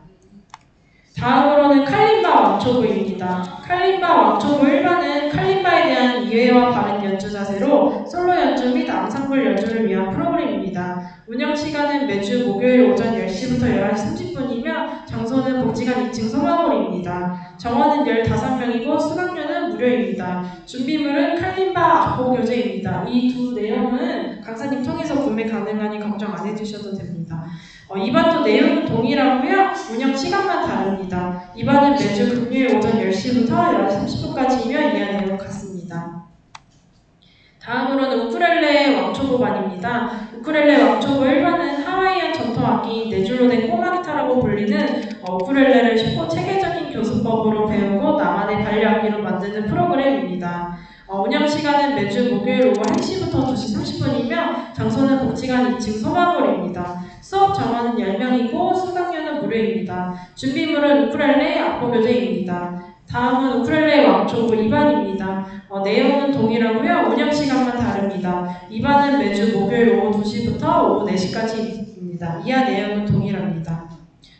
Speaker 3: 다음으로는 칼림바 왕초보입니다. 칼림바 왕초보 1반은 칼림바에 대한 이해와 바른 연주 자세로 솔로 연주 및 앙상블 연주를 위한 프로그램입니다. 운영 시간은 매주 목요일 오전 10시부터 11시 30분이며 장소는 복지관 2층 소망홀입니다. 정원은 15명이고 수강료는 무료입니다. 준비물은 칼림바 악보 교재입니다. 이 두 내용은 강사님 통해서 구매 가능하니 걱정 안 해주셔도 됩니다. 2반도 내용은 동일하고요. 운영 시간만 다릅니다. 2반은 매주 금요일 오전 10시부터 11시 30분까지이며 이하 내용 같습니다. 다음으로는 우쿨렐레 왕초보반입니다. 우쿨렐레 왕초보 1반은 하와이안 전통악기인 네 줄로 된 꼬마기타라고 불리는 우쿨렐레를 쉽고 체계적인 교수법으로 배우고 나만의 반려악기로 만드는 프로그램입니다. 운영 시간은 매주 목요일 오후 1시부터 2시 30분이며 장소는 복지관 2층 소망홀입니다. 수업 정원은 10명이고 수강료는 무료입니다. 준비물은 우쿨렐레 악보 교재입니다. 다음은 우쿨렐레 왕초보 2반입니다. 내용은 동일하고요. 운영 시간만 다릅니다. 2반은 매주 목요일 오후 2시부터 오후 4시까지입니다. 이하 내용은 동일합니다.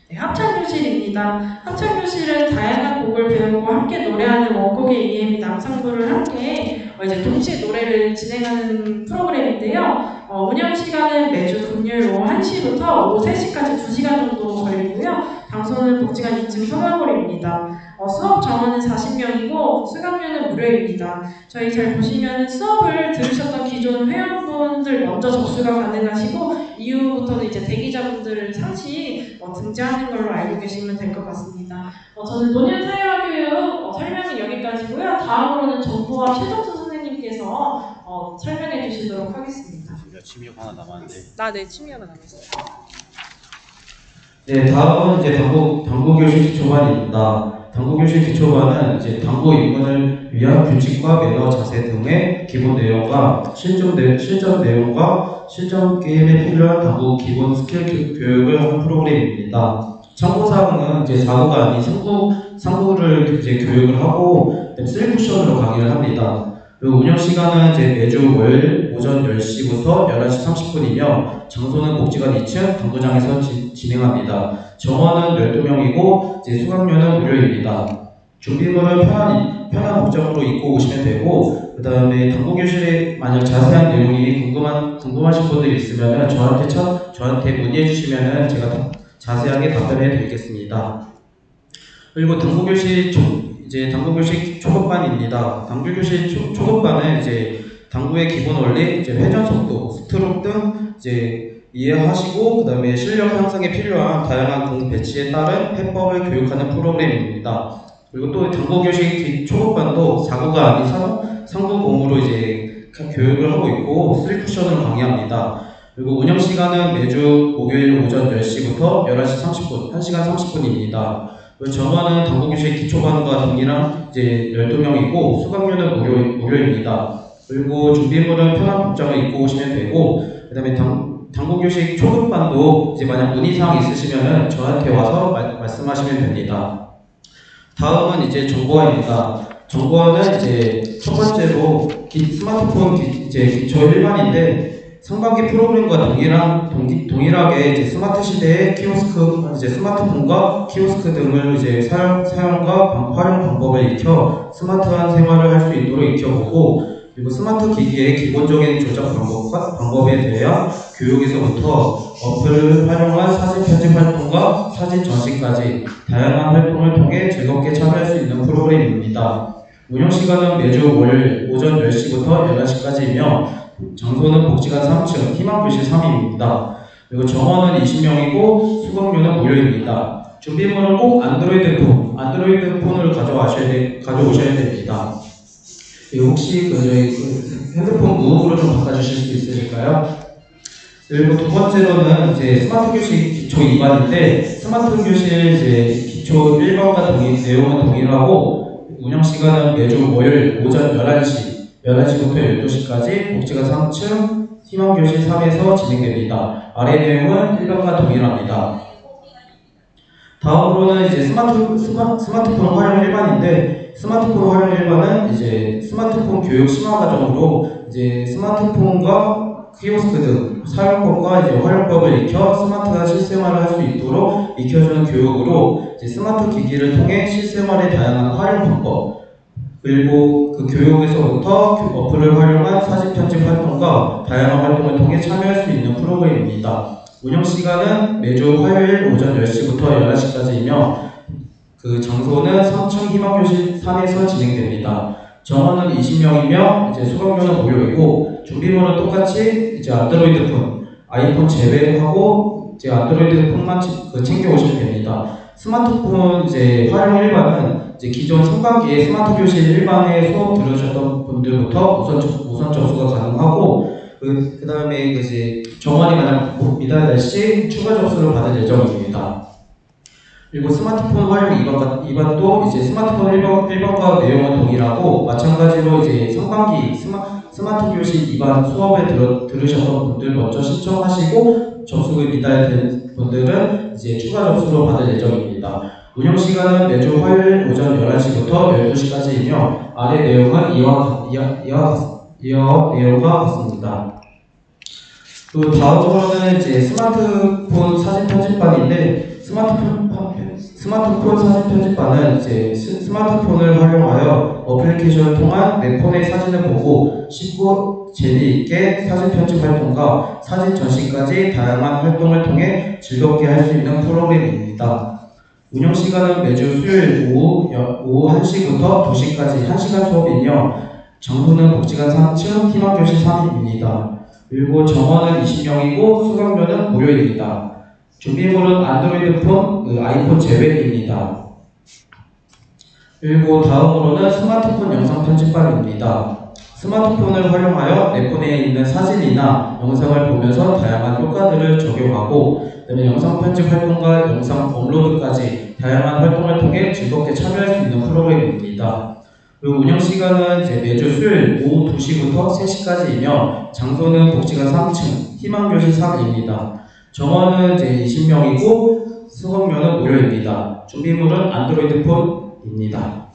Speaker 3: 네, 합창교실입니다. 합창교실은 다양한 곡을 배우고 함께 노래하는 원곡의 이해 및 앙상블을 함께 이제 동시에 노래를 진행하는 프로그램인데요. 운영 시간은 매주 금요일 오후 1시부터 오후 3시까지 2시간 정도 걸리고요. 장소는 복지관 2층 소망홀입니다. 수업 정원은 40명이고 수강료는 무료입니다. 저희 잘 보시면 수업을 들으셨던 기존 회원분들 먼저 접수가 가능하시고 이후부터는 이제 대기자분들을 상시 등재하는 걸로 알고 계시면 될 것 같습니다. 저는 노년사회화교육 설명은 여기까지고요. 다음으로는 정보와 최정수 선생님께서 설명해 주시도록 하겠습니다.
Speaker 4: 우리가 취미가 하나 남았는데
Speaker 3: 네, 취미가 남았어요.
Speaker 4: 네, 다음은 이제 당구 교실 기초반입니다. 당구 교실 기초반은 이제 당구 입문을 위한 규칙과 매너, 자세 등의 기본 내용과 실전 내용과 실전 게임에 필요한 당구 기본 스킬 교육을 하는 프로그램입니다. 참고사항은 이제 4구가 아닌 3구를 이제 교육을 하고 3쿠션으로 강의를 합니다. 그리고 운영 시간은 이제 매주 월요일 오전 10시부터 11시 30분이며 장소는 복지관 2층 당구장에서 진행합니다. 정원은 12명이고 이제 수강료는 무료입니다. 준비물은 편한 복장으로 입고 오시면 되고 그 다음에 당구 교실에 만약 자세한 내용이 궁금하신 분들이 있으면 저한테 문의해 주시면 제가 자세하게 답변해 드리겠습니다. 그리고 당구 교실 초급반입니다. 당구 교실 초급반은 이제 당구의 기본 원리, 이제 회전 속도, 스트로크 등 이제 이해하시고 그다음에 실력 향상에 필요한 다양한 공 배치에 따른 해법을 교육하는 프로그램입니다. 그리고 또 당구 교실 초급반도 4구가 아닌 3구공으로 이제 교육을 하고 있고 3쿠션으로 강의합니다. 그리고 운영 시간은 매주 목요일 오전 10시부터 11시 30분, 1시간 30분입니다. 정원은 당구 교실 기초반과 동일한 이제 12명이고 수강료는 무료입니다. 그리고 준비물은 편한 복장을 입고 오시면 되고 그다음에 당구 교실 초급반도 이제 만약 문의사항 있으시면 저한테 와서 말씀하시면 됩니다. 다음은 이제 정보화입니다. 정보화는 이제 첫 번째로 스마트폰 기초 1반인데 상반기 프로그램과 동일하게 이제 스마트 시대의 스마트폰과 키오스크 등을 이제 사용과 활용 방법을 익혀 스마트한 생활을 할 수 있도록 익혀보고 그리고 스마트 기기의 기본적인 조작 방법에 대한 교육에서부터 어플을 활용한 사진 편집 활동과 사진 전시까지 다양한 활동을 통해 즐겁게 참여할 수 있는 프로그램입니다. 운영 시간은 매주 월요일 오전 10시부터 11시까지이며 장소는 복지관 3층 희망교실 3입니다. 그리고 정원은 20명이고 수강료는 무료입니다. 준비물은 꼭 안드로이드 폰을 가져오셔야 됩니다. 혹시 핸드폰 무음으로 좀 바꿔주실 수 있으실까요? 그리고 두 번째로는 이제 스마트 교실 기초 2반인데 스마트 교실 이제 기초 1반과 내용은 동일하고 운영 시간은 매주 월요일 오전 11시부터 12시까지 복지관 3층 희망교실 3에서 진행됩니다. 아래 내용은 1반과 동일합니다. 다음으로는 이제 스마트폰 활용 1반인데 스마트폰 활용 1반은 이제 스마트폰 교육 심화 과정으로 이제 스마트폰과 키오스크 등 사용법과 이제 활용법을 익혀 스마트한 실생활을 할 수 있도록 익혀주는 교육으로 이제 스마트 기기를 통해 실생활의 다양한 활용 방법 그리고 그 교육에서부터 어플을 활용한 사진 편집 활동과 다양한 활동을 통해 참여할 수 있는 프로그램입니다. 운영 시간은 매주 화요일 오전 10시부터 11시까지이며 그 장소는 3층 희망교실 3에서 진행됩니다. 정원은 20명이며 이제 수강료는 무료이고 준비물은 똑같이 이제 안드로이드 폰, 아이폰 제외하고 이제 안드로이드 폰만 챙겨 오시면 됩니다. 스마트폰 이제 활용 1반은 이제 기존 상반기에 스마트 교실 1반에 수업 들으셨던 분들부터 우선 접수가 가능하고 그 다음에 이제 정원이 만약 미달날 시 추가 접수를 받을 예정입니다. 그리고 스마트폰 활용 2반도 이제 스마트폰 1반과 내용은 동일하고 마찬가지로 이제 상반기 스마트 교실 2반 수업에 들으셨던 분들 먼저 신청하시고 접수가 미달된 분들은 이제 추가 접수로 받을 예정입니다. 운영 시간은 매주 화요일 오전 11시부터 12시까지이며 아래 내용은 이와 내용과 같습니다. 또 다음으로는 이제 스마트폰 사진 편집반인데 스마트폰 사진 편집반은 이제 스마트폰을 활용하여 어플리케이션을 통한 내 폰의 사진을 보고 쉽고 재미있게 사진 편집 활동과 사진 전시까지 다양한 활동을 통해 즐겁게 할 수 있는 프로그램입니다. 운영 시간은 매주 수요일 오후 1시부터 2시까지 1시간 수업이며 장소는 복지관 3층 희망교실 3입니다. 그리고 정원은 20명이고 수강료는 무료입니다. 준비물은 안드로이드 폰, 아이폰 제외입니다. 그리고 다음으로는 스마트폰 영상 편집반입니다. 스마트폰을 활용하여 내 폰에 있는 사진이나 영상을 보면서 다양한 효과들을 적용하고, 그다음에 영상 편집 활동과 영상 업로드까지 다양한 활동을 통해 즐겁게 참여할 수 있는 프로그램입니다. 그리고 운영 시간은 이제 매주 수요일 오후 2시부터 3시까지이며, 장소는 복지관 3층 희망교실 3입니다. 정원은 이제 20명이고 수강료는 무료입니다. 준비물은 안드로이드 폰입니다.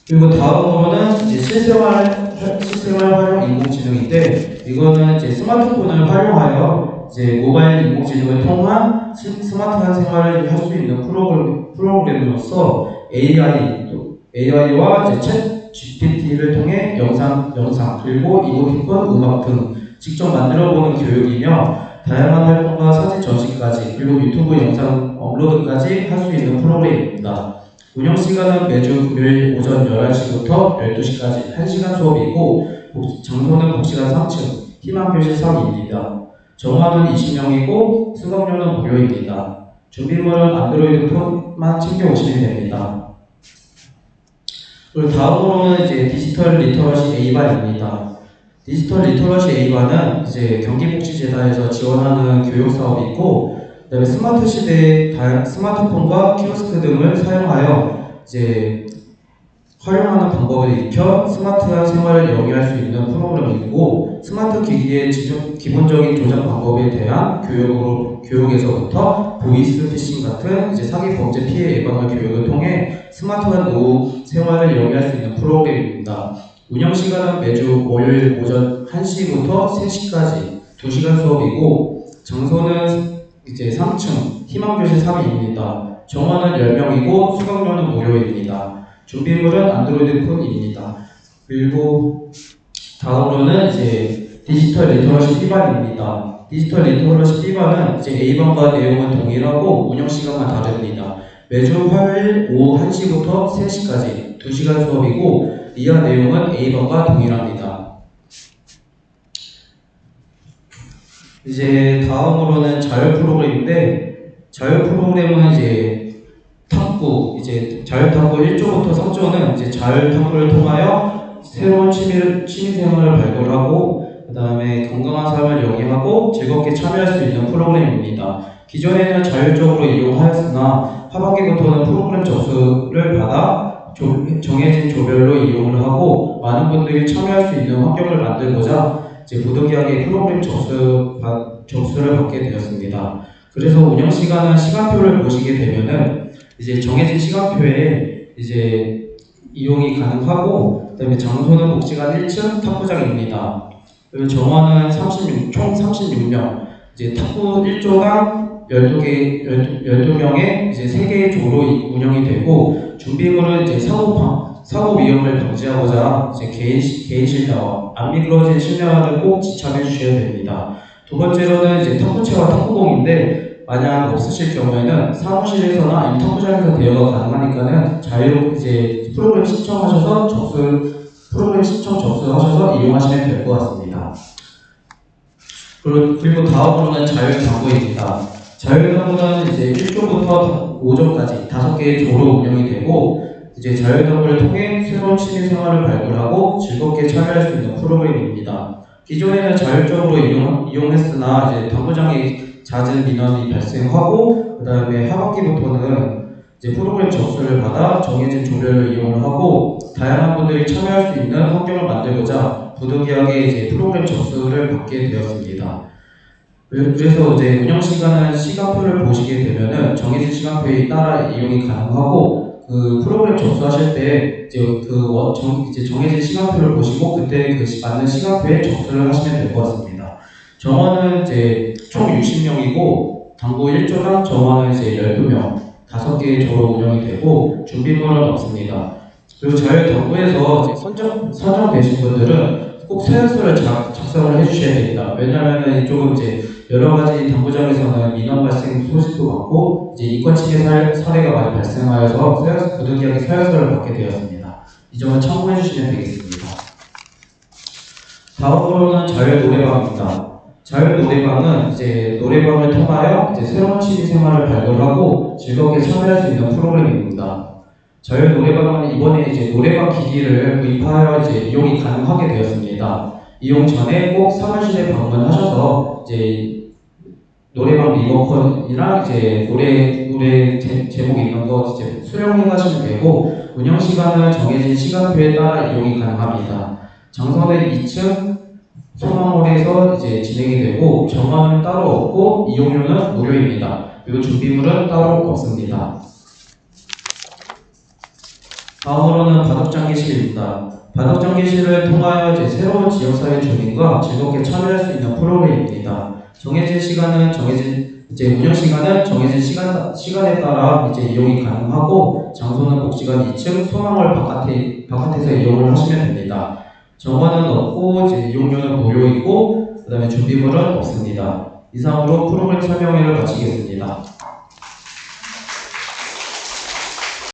Speaker 4: 그리고 다음으로는 이제 실생활 활용 인공지능인데, 이거는 이제 스마트폰을 활용하여 이제 모바일 인공지능을 통한 스마트한 생활을 할 수 있는 프로그램으로서 AI와 이제 챗 GPT를 통해 영상 그리고 이모티콘, 음악 등 직접 만들어보는 교육이며, 다양한 활동과 사진 전시까지 그리고 유튜브 영상 업로드까지 할 수 있는 프로그램입니다. 운영 시간은 매주 금요일 오전 11시부터 12시까지 1시간 수업이고, 장소는 복지관 3층 희망교실 3입니다. 정원은 20명이고 수강료는 무료입니다. 준비물은 안드로이드 폰만 챙겨오시면 됩니다. 그리고 다음으로는 이제 디지털 리터러시 A반입니다. 디지털 리터러시 A반은 이제 경기복지재단에서 지원하는 교육 사업이고, 그다음에 스마트 시대의 스마트폰과 키오스크 등을 사용하여 이제 활용하는 방법을 익혀 스마트한 생활을 영위할 수 있는 프로그램이고, 스마트 기기의 기본적인 조작 방법에 대한 교육에서부터 보이스피싱 같은 이제 사기 범죄 피해 예방을 교육을 통해 스마트한 노후 생활을 영위할 수 있는 프로그램입니다. 운영 시간은 매주 월요일 오전 1시부터 3시까지 2시간 수업이고, 장소는 이제 3층 희망교실 3입니다. 정원은 10명이고 수강료는 무료입니다. 준비물은 안드로이드 폰입니다. 그리고 다음으로는 이제 디지털 리터러시 B반입니다. 디지털 리터러시 B반은 이제 A반과 내용은 동일하고 운영 시간만 다릅니다. 매주 화요일 오후 1시부터 3시까지 2시간 수업이고, 이하 내용은 A반과 동일합니다. 이제 다음으로는 자율 프로그램인데, 자율 프로그램은 이제 탁구, 이제 자율 탁구 1조부터 3조는 이제 자율 탁구를 통하여 새로운 취미 생활을 발굴하고, 그 다음에 건강한 삶을 영위하고 즐겁게 참여할 수 있는 프로그램입니다. 기존에는 자율적으로 이용하였으나 하반기부터는 프로그램 접수를 받아 정해진 조별로 이용을 하고, 많은 분들이 참여할 수 있는 환경을 만들고자 이제 부득이하게 프로그램 접수를 받게 되었습니다. 그래서 운영 시간은 시간표를 보시게 되면은 이제 정해진 시간표에 이제 이용이 가능하고, 그다음에 장소는 복지관 1층 탁구장입니다. 그리고 정원은 총 36명, 이제 탁구 1조당 12명의 이제 3개의 조로 운영이 되고, 준비물은 이제 사고 위험을 방지하고자 이제 개인 실내화, 안 미끄러진 실내화를 꼭 지참해 주셔야 됩니다. 두 번째로는 이제 탁구채와 탁구공인데, 만약 없으실 경우에는 사무실에서나 탁구장에서 대여가 가능하니까는 자유롭게 이제 프로그램 신청 접수하셔서 이용하시면 될 것 같습니다. 그리고 다음으로는 자율당구입니다. 자율당구는 이제 1조부터 5조까지 5개의 조로 운영이 되고, 이제 자율당구를 통해 새로운 취미 생활을 발굴하고 즐겁게 참여할 수 있는 프로그램입니다. 기존에는 자율적으로 이용했으나 이제 당구장에 잦은 민원이 발생하고, 그 다음에 하반기부터는 이제 프로그램 접수를 받아 정해진 조별로 이용을 하고, 다양한 분들이 참여할 수 있는 환경을 만들고자 부득이하게 이제 프로그램 접수를 받게 되었습니다. 그래서 이제 운영 시간은 시간표를 보시게 되면은 정해진 시간표에 따라 이용이 가능하고, 그 프로그램 접수하실 때 이제 정해진 시간표를 보시고 그때 그 맞는 시간표에 접수를 하시면 될 것 같습니다. 정원은 이제 총 60명이고, 당구 1조당 정원은 이제 12명, 5개의 조로 운영이 되고, 준비물은 없습니다. 그리고 자율당구에서 선정되신 분들은 꼭 서약서를 작성을 해주셔야 됩니다. 왜냐하면 이쪽은 이제 여러 가지 당구장에서는 민원 발생 소식도 많고, 이제 인권 침해 사례가 많이 발생하여서 부득이하게 서약서를 받게 되었습니다. 이 점을 참고해 주시면 되겠습니다. 다음으로는 자율 노래방입니다. 자율 노래방은 이제 노래방을 통하여 이제 새로운 취미 생활을 발굴하고 즐겁게 참여할 수 있는 프로그램입니다. 저희 노래방은 이번에 이제 노래방 기기를 구입하여 이제 이용이 가능하게 되었습니다. 이용 전에 꼭 사무실에 방문하셔서 이제 노래방 리모컨이랑 이제 노래 제목 있는 거 이제 수령해 가시면 되고, 운영 시간은 정해진 시간표에 따라 이용이 가능합니다. 장소는 2층 소망홀에서 이제 진행이 되고, 정원은 따로 없고 이용료는 무료입니다. 그리고 준비물은 따로 없습니다. 다음으로는 바둑장기실입니다. 바둑장기실을 통하여 이제 새로운 지역사회 주민과 즐겁게 참여할 수 있는 프로그램입니다. 정해진 운영 시간은 정해진 시간에 따라 이제 이용이 가능하고, 장소는 복지관 2층 소망홀 바깥에서 이용을 하시면 됩니다. 정원은 없고 이제 이용료는 무료이고, 그다음에 준비물은 없습니다. 이상으로 프로그램 설명회를 마치겠습니다.